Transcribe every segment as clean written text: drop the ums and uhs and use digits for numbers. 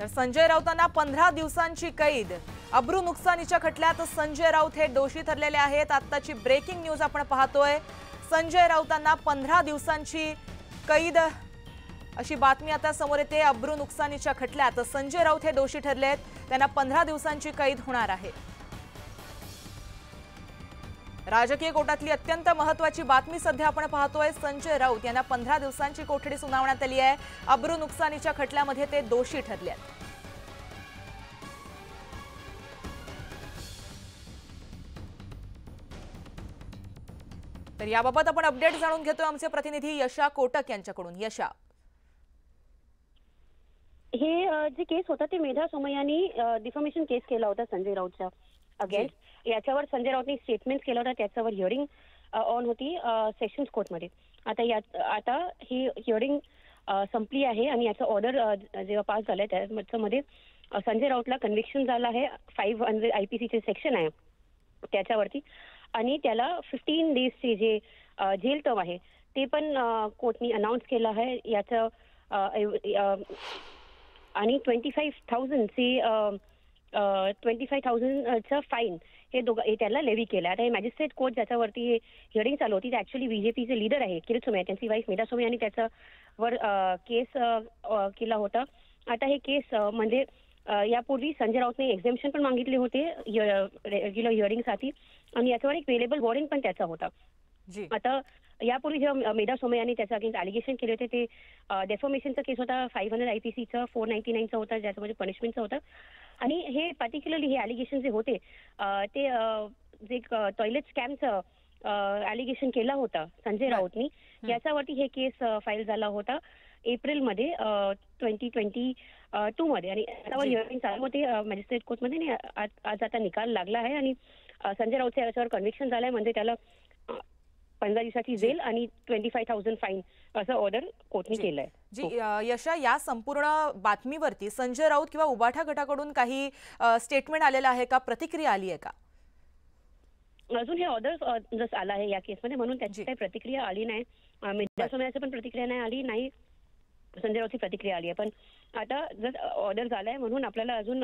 तर संजय राऊतांना 15 दिवसांची कैद। अब्रू नुकसानीच्या खटल्यात संजय राऊत हे दोषी ठरलेले आहेत। आत्ताची ब्रेकिंग न्यूज आपण पाहतोय। संजय राऊतांना 15 दिवसांची कैद अशी बातमी आता समोर येते। अब्रू नुकसानीच्या खटल्यात संजय राऊत हे दोषी ठरलेत, त्यांना 15 दिवसांची कैद होणार आहे। राजकीय कोर्टातली अत्यंत महत्त्वाची बातमी सध्या आपण पाहतोय। संजय राऊत यांना 15 दिवसांची कोठडी सुनावण्यात आली आहे। अब्रू नुकसानीच्या खटल्यामध्ये ते दोषी ठरले आहेत। तर याबाबत आपण अपडेट जाणून घेतोय आमचे प्रतिनिधी यशा कोटक यांच्याकडून। यशा, हे जे केस होता ते मेधा सोमय्यांनी डिफॉर्मेशन केस केला होता संजय राऊतच्या अगेन्स्ट। याच्यावर संजय राऊतने स्टेटमेंट केलं होतं, त्याच्यावर हिअरिंग ऑन होती सेशन्स कोर्टमध्ये। आता ही हिअरिंग संपली आहे आणि याचा ऑर्डर जेव्हा पास झालाय त्यामध्ये संजय राऊतला कन्व्हिक्शन झालं आहे। 500 IPCचे सेक्शन आहे त्याच्यावरती आणि त्याला 15 डेजचे जे जेल टर्म आहे ते पण कोर्टनी अनाउन्स केलं आहे। याचं आणि 25,000चं फाईन हे त्याला लेवी केलं। आता हे मॅजिस्ट्रेट कोर्ट ज्याच्यावरती हिअरिंग चालू होती ते ऍक्च्युअली बीजेपीचे लीडर आहे किरीट सोमय्या, त्यांची वाईफ मेधा सोमय्या यांनी त्याच्यावर केस केला होता। आता हे केस म्हणजे यापूर्वी संजय राऊतने एक्झेम्पशन पण मागितले होते रेग्युलर हिअरिंगसाठी आणि याच्यावर एक वेलेबल वॉरंट पण त्याचा होता। आता यापूर्वी जेव्हा मेधा सोमय्या यांनी त्याच्या अगेन्स्ट अलिगेशन केले होते ते डेफॉर्मेशनचा केस होता, 500 IPCचा 499चा होता, ज्याच्यामध्ये पनिशमेंटचा होता। आणि हे पर्टिक्युलरली हे अलिगेशन जे होते ते जे टॉयलेट स्कॅमचं अलिगेशन केला होता संजय राऊतनी, याच्यावरती हे केस फाईल झाला होता एप्रिलमध्ये 2022 मध्ये आणि त्यावर हिअरिंग चालू होते मॅजिस्ट्रेट कोर्टमध्ये। आज आता निकाल लागला आहे आणि संजय राऊतच्या याच्यावर कन्व्हिक्शन झालंय, म्हणजे त्याला 15 दिवसाची जेल आणि 25,000 फाईन असं ऑर्डर कोर्टने केलंय। जी यशा, या संपूर्ण बातमीवरती संजय राऊत किंवा उबाठा गटाकडून काही स्टेटमेंट आलेलं आहे का, प्रतिक्रिया आली आहे का? अजून हे ऑर्डर जसं आला आहे या केसमध्ये म्हणून त्याची काही प्रतिक्रिया आली नाही। मेधा सोमय्याची पण प्रतिक्रिया नाही आली, नाही संजय राऊतची प्रतिक्रिया आली आहे। पण आता जर ऑर्डर झालाय म्हणून आपल्याला अजून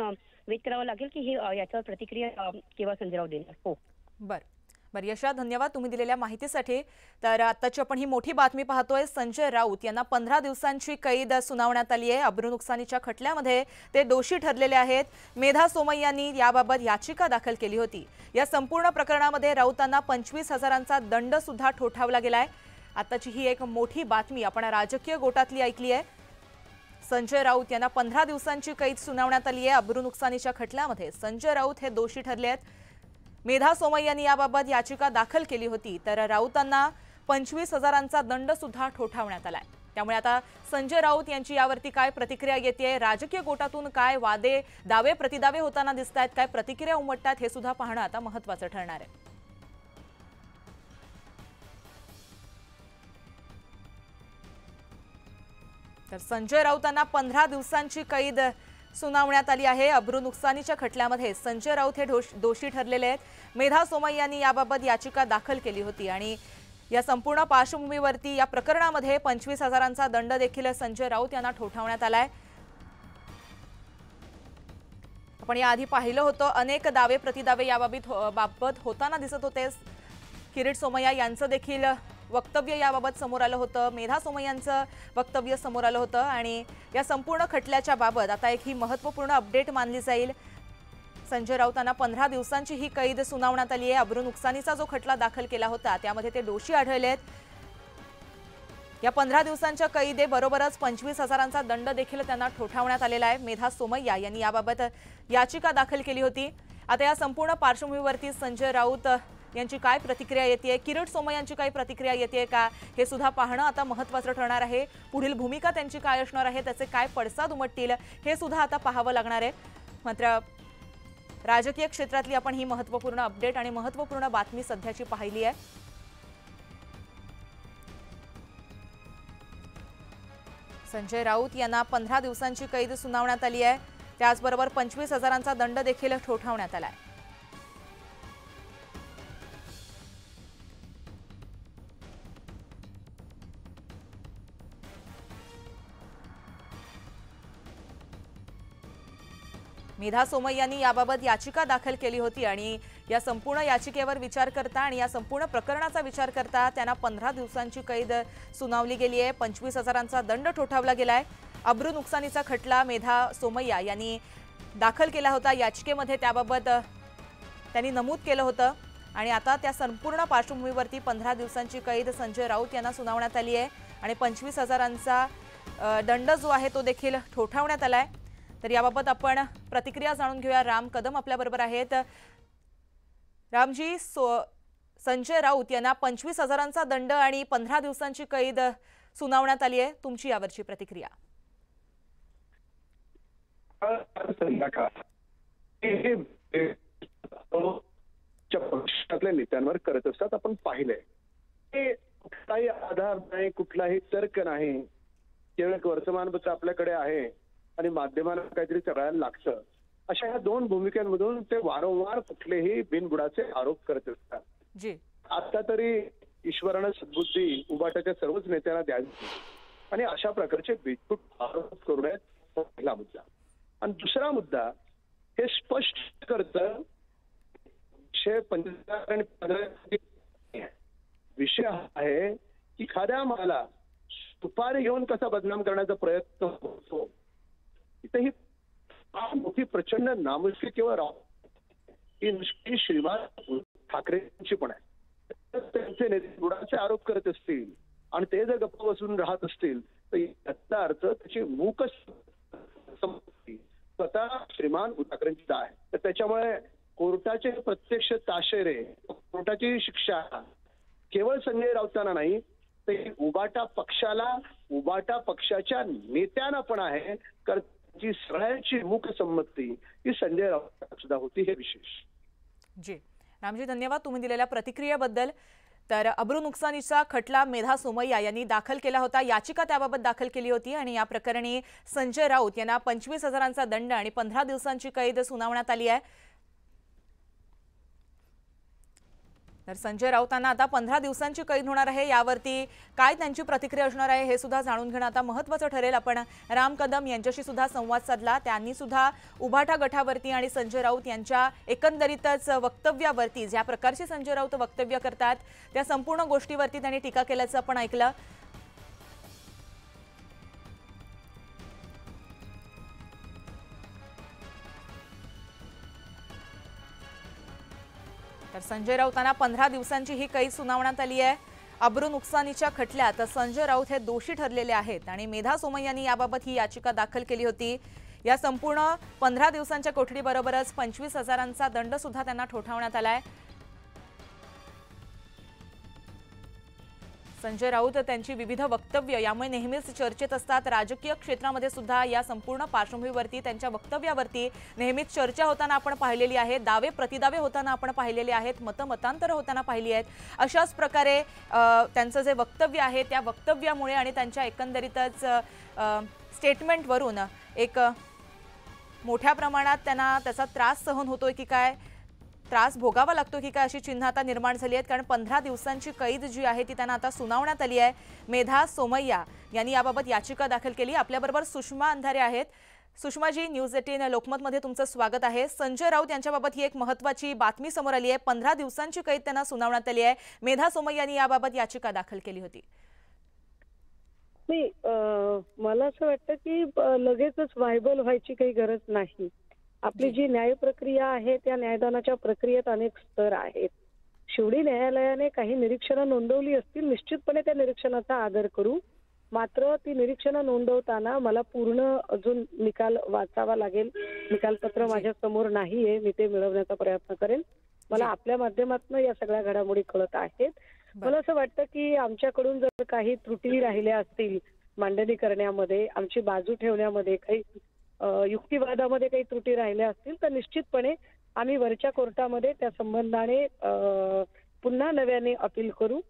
वेट करावं लागेल की हे याच्यावर प्रतिक्रिया केव्हा संजय राऊत देणार। हो, बरं यशा, धन्यवाद तुम्ही दिलेल्या माहितीसाठी। तर आताची आपण ही मोठी बातमी पाहतोय। संजय राऊत यांना 15 दिवसांची कैद सुनावण्यात आली आहे। अब्रू नुकसानीच्या खटल्यामध्ये ते दोषी ठरलेले आहेत। मेधा सोमय्यांनी याबाबत याचिका दाखल केली होती। या संपूर्ण प्रकरणामध्ये राऊतांना 25,000चा दंड सुद्धा ठोठावला गेलाय। आताची ही एक मोठी बातमी आपण राजकीय गोटातली ऐकली आहे। संजय राऊत यांना 15 दिवसांची कैद सुनावण्यात आली आहे। अब्रू नुकसानीच्या खटल्यामध्ये संजय राऊत हे दोषी ठरले आहेत। मेधा सोमय्यांनी याबाबत याचिका दाखल केली होती, तर राऊतांना 25,000चा दंड सुद्धा ठोठावण्यात आलाय। त्यामुळे आता संजय राऊत यांची यावरती काय प्रतिक्रिया येते, राजकीय गोटातून काय वादे दावे प्रतिदावे होताना दिसत आहेत, काय प्रतिक्रिया उमटतात हे सुद्धा पाहणं आता महत्त्वाचं ठरणार आहे। तर संजय राऊतांना 15 दिवसांची कैद सुनावण्यात आली आहे। अब्रू नुकसानीच्या खटल्यामध्ये संजय राऊत हे दोषी ठरलेले आहेत। मेधा सोमय्यांनी याबाबत याचिका दाखल केली होती आणि या संपूर्ण पार्श्वभूमीवरती या प्रकरणामध्ये 25,000चा दंड देखील संजय राऊत यांना ठोठावण्यात आलाय। आपण याआधी पाहिलं होतं, अनेक दावे प्रतिदावे याबाबत होताना दिसत होते। किरीट सोमय्या यांचं देखील वक्तव्य याबाबत समोर आलं होतं, मेधा सोमय्यांचं वक्तव्य समोर आलं होतं आणि या संपूर्ण खटल्याच्या बाबत आता एक ही महत्त्वपूर्ण अपडेट मानली जाईल। संजय राऊतांना 15 दिवसांची ही कैद सुनावण्यात आली आहे। अब्रू नुकसानीचा जो खटला दाखल केला होता त्यामध्ये ते दोषी आढळलेत। या 15 दिवसांच्या कैदेबरोबरच 25,000चा दंड देखील त्यांना ठोठावण्यात आलेला आहे। मेधा सोमय्या यांनी याबाबत याचिका दाखल केली होती। आता या संपूर्ण पार्श्वभूमीवरती संजय राऊत यांची काय प्रतिक्रिया येते, किरीट सोमय्यांची काय प्रतिक्रिया येते का, हे सुद्धा पाहणं आता महत्त्वाचं ठरणार आहे। पुढील भूमिका त्यांची काय असणार आहे, त्याचे काय पडसाद उमटतील हे सुद्धा आता पाहावं लागणार आहे। मात्र राजकीय क्षेत्रातली आपण ही महत्त्वपूर्ण अपडेट आणि महत्त्वपूर्ण बातमी सध्याची पाहिली आहे। संजय राऊत यांना 15 दिवसांची कैद सुनावण्यात आली आहे। त्याचबरोबर 25,000चा दंड देखील ठोठावण्यात आला आहे। मेधा सोमय्यांनी याबाबत याचिका दाखल केली होती आणि या संपूर्ण याचिकेवर विचार करता आणि या संपूर्ण प्रकरणाचा विचार करता त्यांना 15 दिवसांची कैद सुनावली गेली आहे। 25,000चा दंड ठोठावला गेलाय। अब्रू नुकसानीचा खटला मेधा सोमय्या यांनी दाखल केला होता। याचिकेमध्ये त्याबाबत त्यांनी नमूद केलं होतं आणि आता त्या संपूर्ण पार्श्वभूमीवरती 15 दिवसांची कैद संजय राऊत यांना सुनावण्यात आली आहे आणि 25,000चा दंड जो आहे तो देखील ठोठावण्यात आलाय। तर याबाबत आपण प्रतिक्रिया जाणून घेऊया। राम कदम आपल्या बरोबर आहेत। रामजी, संजय राऊत यांना 25,000चा दंड आणि 15 दिवसांची कैद सुनावण्यात आली आहे। तुमची यावरची प्रतिक्रिया? पक्षातल्या नेत्यांवर करत असतात आपण पाहिलंय। कुठलाही आधार नाही, कुठलाही तर्क नाही, केवळ एक वर्तमानपत्र आपल्याकडे आहे आणि माध्यमांना काहीतरी करायला लागतं, अशा ह्या दोन भूमिकांमधून ते वारंवार कुठलेही बिनबुडाचे आरोप करत असतात। जी, आता तरी ईश्वरानं सद्बुद्धी उबाटाच्या सर्वच नेत्यांना द्यावी आणि अशा प्रकारचे बेछूट आरोप करू नयेत, पहिला मुद्दा। आणि दुसरा मुद्दा हे स्पष्ट करतं, विषय आहे की एखाद्या मला सुपारी घेऊन कसा बदनाम करण्याचा प्रयत्न होतो, ही मोठी प्रचंड नामुष्की किंवा ही नुसती श्रीमान ठाकरेंची पण आहे। त्यांचे नेते बुडाचे आरोप करत असतील आणि ते जर गप्प बसून राहत असतील तर याचा अर्थ त्याची मूक स्वतः श्रीमान ठाकरेंची आहे। तर त्याच्यामुळे कोर्टाचे प्रत्यक्ष ताशेरे, कोर्टाची शिक्षा केवळ संजय राऊतांना नाही तर उबाटा पक्षाला, उबाटा पक्षाच्या नेत्यांना पण आहे, कारण जी सगळ्यांची मूक संमती ही संजय राऊत सुद्धा होती, हे विशेष। जी रामजी, धन्यवाद तुम्ही दिलेल्या प्रतिक्रियेबद्दल। तर अब्रू नुकसानीचा खटला मेधा सोमय्या यांनी दाखल केला होता, याचिका त्याबाबत दाखल केली होती आणि या प्रकरणी संजय राऊत यांना 25,000चा दंड आणि 15 दिवसांची कैद सुनावण्यात आली आहे। तर संजय राऊतांना आता 15 दिवसांची कैद होणार आहे। यावरती काय त्यांची प्रतिक्रिया असणार आहे हे सुद्धा जाणून घेणं आता महत्त्वाचं ठरेल। आपण राम कदम यांच्याशी सुद्धा संवाद साधला, त्यांनी सुद्धा उभाटा गटावरती आणि संजय राऊत यांच्या एकंदरीतच वक्तव्यावरती, ज्या प्रकारची संजय राऊत वक्तव्य करतात त्या संपूर्ण गोष्टीवरती त्यांनी टीका केल्याचं आपण ऐकलं। तर संजय राऊतांना 15 दिवसांची ही कैद सुनावण्यात आली आहे। अब्रू नुकसानीच्या खटल्यात संजय राऊत हे दोषी ठरलेले आहेत आणि मेधा सोमय्यांनी याबाबत ही याचिका दाखल केली होती। या संपूर्ण 15 दिवसांच्या कोठडीबरोबरच 25,000चा दंड सुद्धा त्यांना ठोठावण्यात आलाय। संजय राऊत त्यांची विविध वक्तव्य यामुळे नेहमीच चर्चेत असतात। राजकीय क्षेत्रामध्ये सुद्धा या संपूर्ण पार्श्वभूमीवरती त्यांच्या वक्तव्यावरती नेहमीच चर्चा होताना आपण पाहिलेली आहे, दावे प्रतिदावे होताना आपण पाहिलेले आहेत, मतमतांतर होताना पाहिली आहेत। अशाच प्रकारे त्यांचं जे वक्तव्य आहे त्या वक्तव्यामुळे आणि त्यांच्या एकंदरीतच स्टेटमेंटवरून एक मोठ्या प्रमाणात त्यांना त्याचा त्रास सहन होतोय की काय, त्रास भोगावा लागतो की काय, अशी चिन्ह आता निर्माण झाली आहेत। कारण 15 दिवसांची कैद जी आहे ती त्यांना आता सुनावण्यात आली आहे। मेधा सोमय्या यांनी याबाबत याचिका दाखल केली। आपल्याबरोबर सुषमा अंधारे आहेत। सुषमाजी, न्यूज 18 लोकमतमध्ये तुमचं स्वागत आहे। संजय राऊत यांच्याबाबत ही एक महत्त्वाची बातमी समोर आली आहे। 15 दिवसांची कैद त्यांना सुनावण्यात आली आहे। मेधा सोमय्या यांनी याबाबत याचिका दाखल केली होती। नाही, मला असं वाटतं की लगेचच व्हायबल व्हायची काही गरज नाही। आपली जी न्याय प्रक्रिया आहे त्या न्यायदानाच्या प्रक्रियेत अनेक स्तर आहेत। शेवटी न्यायालयाने काही निरीक्षणं नोंदवली असतील, निश्चितपणे त्या निरीक्षणाचा आदर करू। मात्र ती निरीक्षणं नोंदवताना मला पूर्ण अजून निकाल वाचावा लागेल। निकालपत्र माझ्या समोर नाहीये, मी ते मिळवण्याचा प्रयत्न करेन। मला आपल्या माध्यमातून या सगळ्या घडामोडी कळत आहेत। मला असं वाटतं की आमच्याकडून जर काही त्रुटी राहिल्या असतील मांडणी करण्यामध्ये, आमची बाजू ठेवण्यामध्ये, काही युक्तिवादामध्ये काही त्रुटी राहिल्या असतील तर निश्चितपणे आम्ही वरच्या कोर्टामध्ये त्या संबंधाने पुन्हा नव्याने अपील करू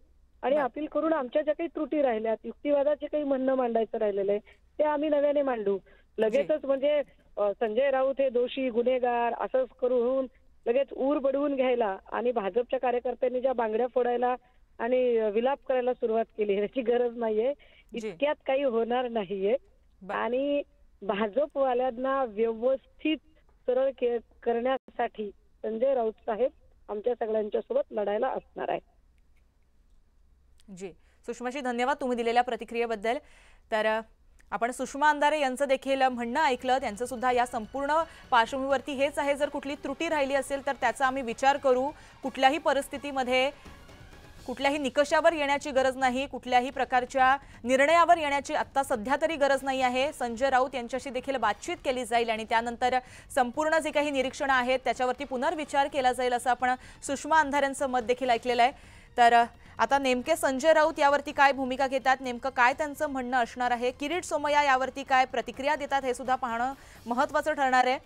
आणि अपील करून आमच्या ज्या काही त्रुटी राहिल्यात, युक्तिवादाचे काही म्हणणं मांडायचं राहिलेलं आहे ते आम्ही नव्याने मांडू। लगेचच म्हणजे संजय राऊत हे दोषी, गुन्हेगार असंच करून लगेच ऊर बडवून घ्यायला आणि भाजपच्या कार्यकर्त्यांनी ज्या बांगड्या फोडायला आणि विलाप करायला सुरुवात केली याची गरज नाहीये। इतक्यात काही होणार नाहीये आणि भाजपवाल्यांना व्यवस्थित सरळ करण्यासाठी संजय राऊत साहेब आमच्या सगळ्यांच्या सोबत लढायला असणार आहे. जी सुषमाजी, धन्यवाद तुम्ही दिलेल्या प्रतिक्रियेबद्दल. तर आपण सुषमा अंधारे यांचं देखील म्हणणं ऐकलं. त्यांचं सुद्धा या संपूर्ण पार्श्वभूमीवरती हेच आहे, जर कुठली त्रुटी राहिली असेल तर त्याचा आम्ही विचार करू. कुठल्याही परिस्थितीमध्ये कुठल्याही निकषावर येण्याची गरज नाही, कुठल्याही प्रकारच्या निर्णयावर येण्याची आत्ता सध्या तरी गरज नाही आहे. संजय राऊत यांच्याशी देखील बातचीत केली जाईल आणि त्यानंतर संपूर्ण जे काही निरीक्षणं आहेत त्याच्यावरती पुनर्विचार केला जाईल असं आपण सुषमा अंधारेंचं मत देखील ऐकलेलं आहे. तर आता नेमके संजय राऊत यावरती काय भूमिका घेतात, नेमकं काय त्यांचं म्हणणं असणार आहे, किरीट सोमय्या यावरती काय प्रतिक्रिया देतात हे सुद्धा पाहणं महत्त्वाचं ठरणार आहे.